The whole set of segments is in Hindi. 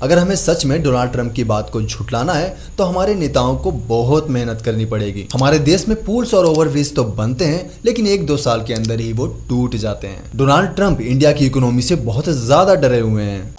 अगर हमें सच में डोनाल्ड ट्रंप की बात को झुठलाना है तो हमारे नेताओं को बहुत मेहनत करनी पड़ेगी। हमारे देश में पुल्स और ओवरब्रिज तो बनते हैं लेकिन 1-2 साल के अंदर ही वो टूट जाते हैं। डोनाल्ड ट्रंप इंडिया की इकोनॉमी से बहुत ज्यादा डरे हुए हैं।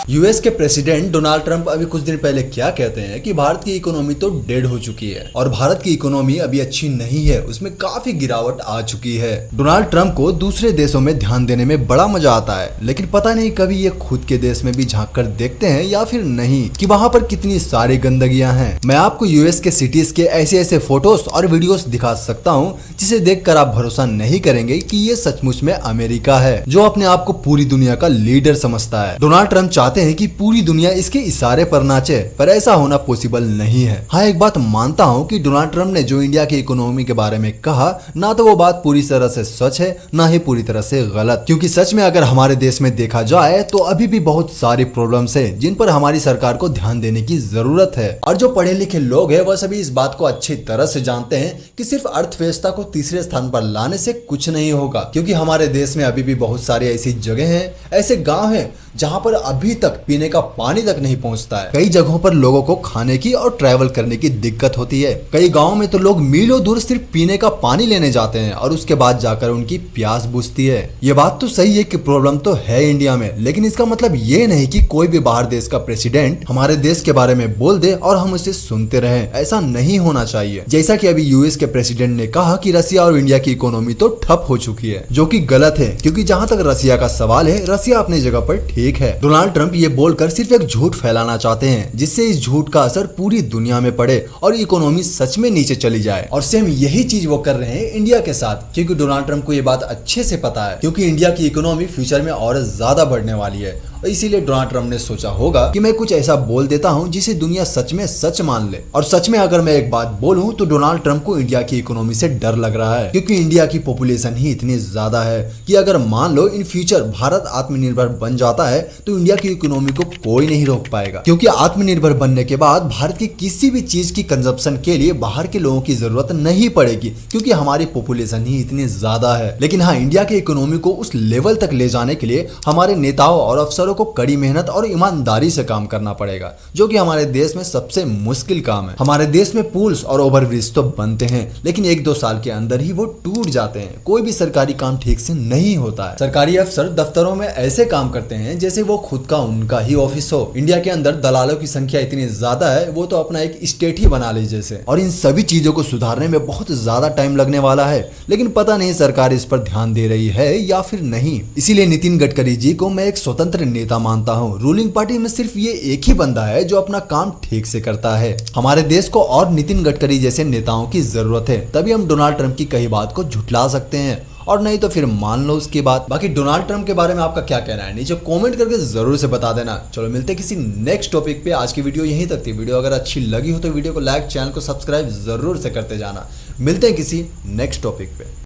यूएस के प्रेसिडेंट डोनाल्ड ट्रंप अभी कुछ दिन पहले क्या कहते हैं कि भारत की इकोनॉमी तो डेड हो चुकी है और भारत की इकोनॉमी अभी अच्छी नहीं है, उसमें काफी गिरावट आ चुकी है। डोनाल्ड ट्रंप को दूसरे देशों में ध्यान देने में बड़ा मजा आता है, लेकिन पता नहीं कभी ये खुद के देश में भी झांक कर देखते हैं या फिर नहीं कि वहाँ पर कितनी सारी गंदगियां हैं। मैं आपको यूएस के सिटीज के ऐसे ऐसे फोटोज और वीडियोस दिखा सकता हूँ जिसे देखकर आप भरोसा नहीं करेंगे कि ये सचमुच में अमेरिका है जो अपने आप को पूरी दुनिया का लीडर समझता है। डोनाल्ड ट्रंप चाहते हैं कि पूरी दुनिया इसके इशारे पर नाचे, पर ऐसा होना पॉसिबल नहीं है। हाँ, एक बात मानता हूँ कि डोनाल्ड ट्रंप ने जो इंडिया की इकोनॉमी के बारे में कहा, ना तो वो बात पूरी तरह से सच है ना ही पूरी तरह से गलत, क्योंकि सच में अगर हमारे देश में देखा जाए तो अभी भी बहुत सारी प्रॉब्लम्स है जिन पर हमारी सरकार को ध्यान देने की जरूरत है। और जो पढ़े लिखे लोग हैं वह सभी इस बात को अच्छी तरह से जानते हैं कि सिर्फ अर्थव्यवस्था को तीसरे स्थान पर लाने से कुछ नहीं होगा, क्योंकि हमारे देश में अभी भी बहुत सारी ऐसी जगह हैं, ऐसे गांव हैं जहां पर अभी तक पीने का पानी तक नहीं पहुंचता है। कई जगहों पर लोगों को खाने की और ट्रैवल करने की दिक्कत होती है। कई गांवों में तो लोग मीलों दूर सिर्फ पीने का पानी लेने जाते हैं और उसके बाद जाकर उनकी प्यास बुझती है। ये बात तो सही है कि प्रॉब्लम तो है इंडिया में, लेकिन इसका मतलब ये नहीं कि कोई भी बाहर देश का प्रेसिडेंट हमारे देश के बारे में बोल दे और हम उसे सुनते रहें। ऐसा नहीं होना चाहिए। जैसा कि अभी यूएस के प्रेसिडेंट ने कहा कि रसिया और इंडिया की इकोनॉमी तो ठप हो चुकी है, जो कि गलत है, क्योंकि जहां तक रसिया का सवाल है, रसिया अपनी जगह पर ठीक है। डोनाल्ड ट्रंप ये बोलकर सिर्फ एक झूठ फैलाना चाहते हैं जिससे इस झूठ का असर पूरी दुनिया में पड़े और इकोनॉमी सच में नीचे चली जाए। और सेम यही चीज वो कर रहे हैं इंडिया के साथ, क्योंकि डोनाल्ड ट्रंप को ये बात अच्छे से पता है, क्योंकि इंडिया की इकोनॉमी फ्यूचर में और ज्यादा बढ़ने वाली है। इसीलिए डोनाल्ड ट्रंप ने सोचा होगा कि मैं कुछ ऐसा बोल देता हूं जिसे दुनिया सच में सच मान ले। और सच में अगर मैं एक बात बोलूं तो डोनाल्ड ट्रंप को इंडिया की इकोनॉमी से डर लग रहा है, क्योंकि इंडिया की पॉपुलेशन ही इतनी ज्यादा है कि अगर मान लो इन फ्यूचर भारत आत्मनिर्भर बन जाता है तो इंडिया की इकोनॉमी को कोई नहीं रोक पाएगा, क्योंकि आत्मनिर्भर बनने के बाद भारत की किसी भी चीज की कंजप्शन के लिए बाहर के लोगों की जरूरत नहीं पड़ेगी, क्योंकि हमारी पॉपुलेशन ही इतनी ज्यादा है। लेकिन हाँ, इंडिया की इकोनॉमी को उस लेवल तक ले जाने के लिए हमारे नेताओं और अफसरों को कड़ी मेहनत और ईमानदारी से काम करना पड़ेगा, जो कि हमारे देश में सबसे मुश्किल काम है। हमारे देश में पुल्स और ओवरब्रिज तो बनते हैं लेकिन 1-2 साल के अंदर ही वो टूट जाते हैं। कोई भी सरकारी काम ठीक से नहीं होता है। सरकारी अफसर दफ्तरों में ऐसे काम करते हैं जैसे वो खुद का उनका ही ऑफिस हो। इंडिया के अंदर दलालों की संख्या इतनी ज्यादा है, वो तो अपना एक स्टेट ही बना ली जैसे। और इन सभी चीजों को सुधारने में बहुत ज्यादा टाइम लगने वाला है, लेकिन पता नहीं सरकार इस पर ध्यान दे रही है या फिर नहीं। इसीलिए नितिन गडकरी जी को मैं एक स्वतंत्र नेता मानता हूँ। रूलिंग पार्टी में सिर्फ ये एक ही बंदा है जो अपना काम ठीक से करता है। हमारे देश को और नितिन गडकरी जैसे नेताओं की जरूरत है, तभी हम डोनाल्ड ट्रंप की कही बात को झुठला सकते हैं, और नहीं तो फिर मान लो उसकी बात। बाकी डोनाल्ड ट्रंप के बारे में आपका क्या कहना है नीचे कमेंट करके जरूर से बता देना। चलो मिलते हैं किसी नेक्स्ट टॉपिक पे। आज की वीडियो यहीं तक थी। वीडियो अगर अच्छी लगी हो तो वीडियो को लाइक, चैनल को सब्सक्राइब जरूर से करते जाना। मिलते हैं किसी नेक्स्ट टॉपिक पे।